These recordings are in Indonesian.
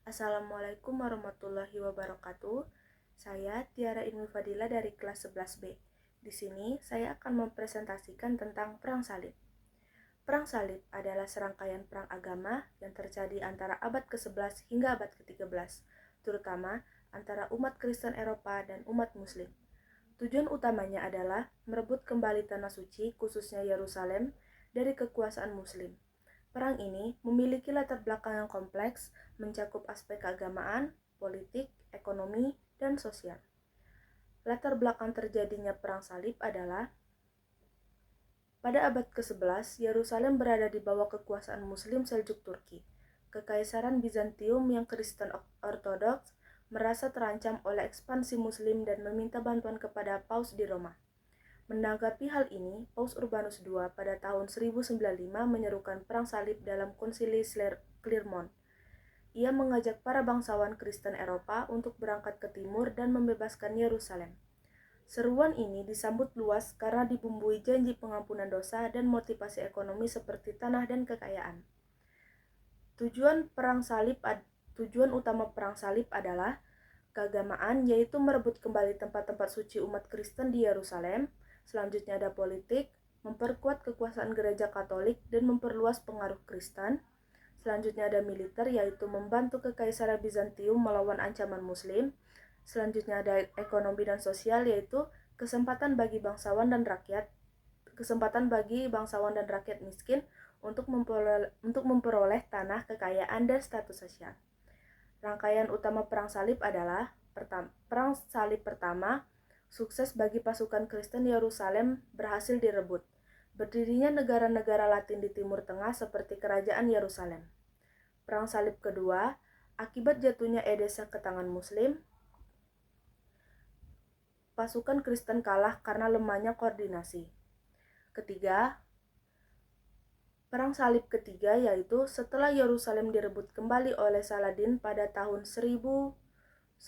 Assalamualaikum warahmatullahi wabarakatuh. Saya Tiara Ilmi Fadila dari kelas 11B. Di sini saya akan mempresentasikan tentang Perang Salib. Perang Salib adalah serangkaian perang agama yang terjadi antara abad ke-11 hingga abad ke-13, terutama antara umat Kristen Eropa dan umat Muslim. Tujuan utamanya adalah merebut kembali tanah suci, khususnya Yerusalem, dari kekuasaan Muslim. Perang ini memiliki latar belakang yang kompleks, mencakup aspek keagamaan, politik, ekonomi, dan sosial. Latar belakang terjadinya Perang Salib adalah pada abad ke-11, Yerusalem berada di bawah kekuasaan Muslim Seljuk Turki. Kekaisaran Bizantium yang Kristen Ortodoks merasa terancam oleh ekspansi Muslim dan meminta bantuan kepada Paus di Roma. Menanggapi hal ini, Paus Urbanus II pada tahun 1095 menyerukan Perang Salib dalam Konsili Clermont. Ia mengajak para bangsawan Kristen Eropa untuk berangkat ke timur dan membebaskan Yerusalem. Seruan ini disambut luas karena dibumbui janji pengampunan dosa dan motivasi ekonomi seperti tanah dan kekayaan. Tujuan utama Perang Salib adalah keagamaan, yaitu merebut kembali tempat-tempat suci umat Kristen di Yerusalem. Selanjutnya ada politik, memperkuat kekuasaan gereja Katolik dan memperluas pengaruh Kristen. Selanjutnya ada militer, yaitu membantu Kekaisaran Bizantium melawan ancaman Muslim. Selanjutnya ada ekonomi dan sosial, yaitu kesempatan bagi bangsawan dan rakyat miskin untuk memperoleh tanah, kekayaan, dan status sosial. Rangkaian utama Perang Salib adalah Perang Salib pertama, sukses bagi pasukan Kristen Yerusalem berhasil direbut. Berdirinya negara-negara Latin di Timur Tengah seperti Kerajaan Yerusalem. Perang Salib kedua, akibat jatuhnya Edessa ke tangan Muslim, pasukan Kristen kalah karena lemahnya koordinasi. Ketiga, Perang Salib ketiga, yaitu setelah Yerusalem direbut kembali oleh Saladin pada tahun 1187,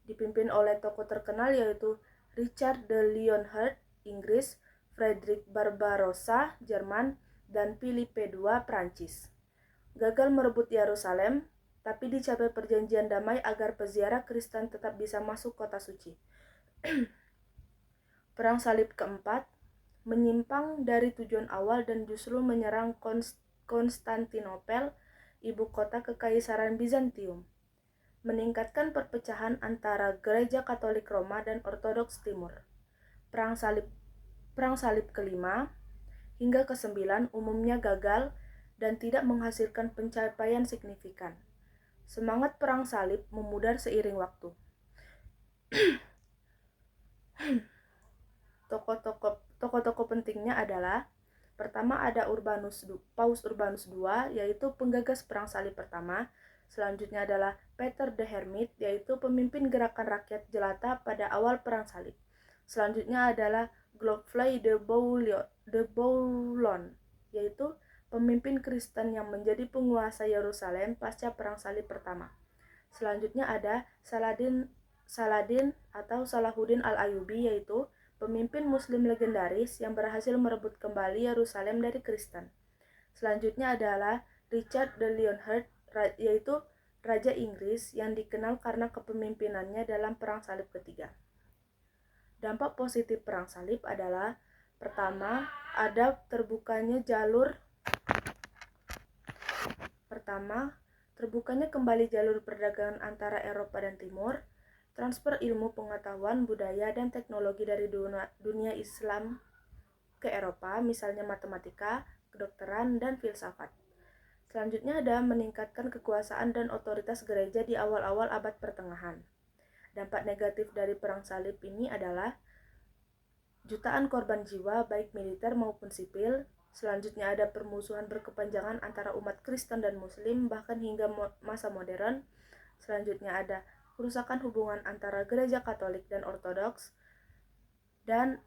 dipimpin oleh tokoh terkenal yaitu Richard de Lionheart, Inggris, Frederick Barbarossa, Jerman, dan Philippe II, Prancis. Gagal merebut Yerusalem, tapi dicapai perjanjian damai agar peziarah Kristen tetap bisa masuk kota suci. Perang Salib keempat menyimpang dari tujuan awal dan justru menyerang Konstantinopel, ibu kota Kekaisaran Bizantium, meningkatkan perpecahan antara Gereja Katolik Roma dan Ortodoks Timur. Perang Salib kelima hingga ke-9 umumnya gagal dan tidak menghasilkan pencapaian signifikan. Semangat Perang Salib memudar seiring waktu. Tokoh-tokoh pentingnya adalah: pertama ada Paus Urbanus II, yaitu penggagas Perang Salib pertama. Selanjutnya adalah Peter the Hermit, yaitu pemimpin gerakan rakyat jelata pada awal Perang Salib. Selanjutnya adalah Godfrey de Bouillon, yaitu pemimpin Kristen yang menjadi penguasa Yerusalem pasca Perang Salib pertama. Selanjutnya ada Saladin atau Salahuddin al-Ayyubi, yaitu pemimpin Muslim legendaris yang berhasil merebut kembali Yerusalem dari Kristen. Selanjutnya adalah Richard de Lionheart, yaitu Raja Inggris yang dikenal karena kepemimpinannya dalam Perang Salib ketiga. Dampak positif Perang Salib adalah: pertama, ada terbukanya kembali jalur perdagangan antara Eropa dan Timur, transfer ilmu pengetahuan, budaya, dan teknologi dari dunia Islam ke Eropa, misalnya matematika, kedokteran, dan filsafat. Selanjutnya ada meningkatkan kekuasaan dan otoritas gereja di awal-awal abad pertengahan. Dampak negatif dari Perang Salib ini adalah jutaan korban jiwa, baik militer maupun sipil. Selanjutnya ada permusuhan berkepanjangan antara umat Kristen dan Muslim, bahkan hingga masa modern. Selanjutnya ada kerusakan hubungan antara gereja Katolik dan Ortodoks, dan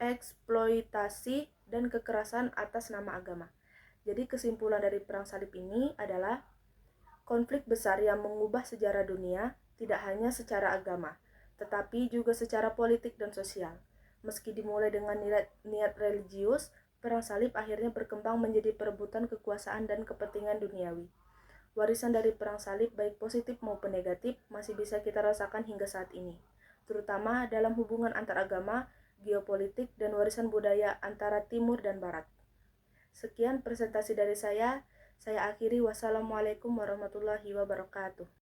eksploitasi dan kekerasan atas nama agama. Jadi kesimpulan dari Perang Salib ini adalah konflik besar yang mengubah sejarah dunia, tidak hanya secara agama, tetapi juga secara politik dan sosial. Meski dimulai dengan niat religius, perang salib akhirnya berkembang menjadi perebutan kekuasaan dan kepentingan duniawi. Warisan dari perang salib, baik positif maupun negatif, masih bisa kita rasakan hingga saat ini, terutama dalam hubungan antar agama, geopolitik, dan warisan budaya antara timur dan barat. Sekian presentasi dari saya akhiri. Wassalamualaikum warahmatullahi wabarakatuh.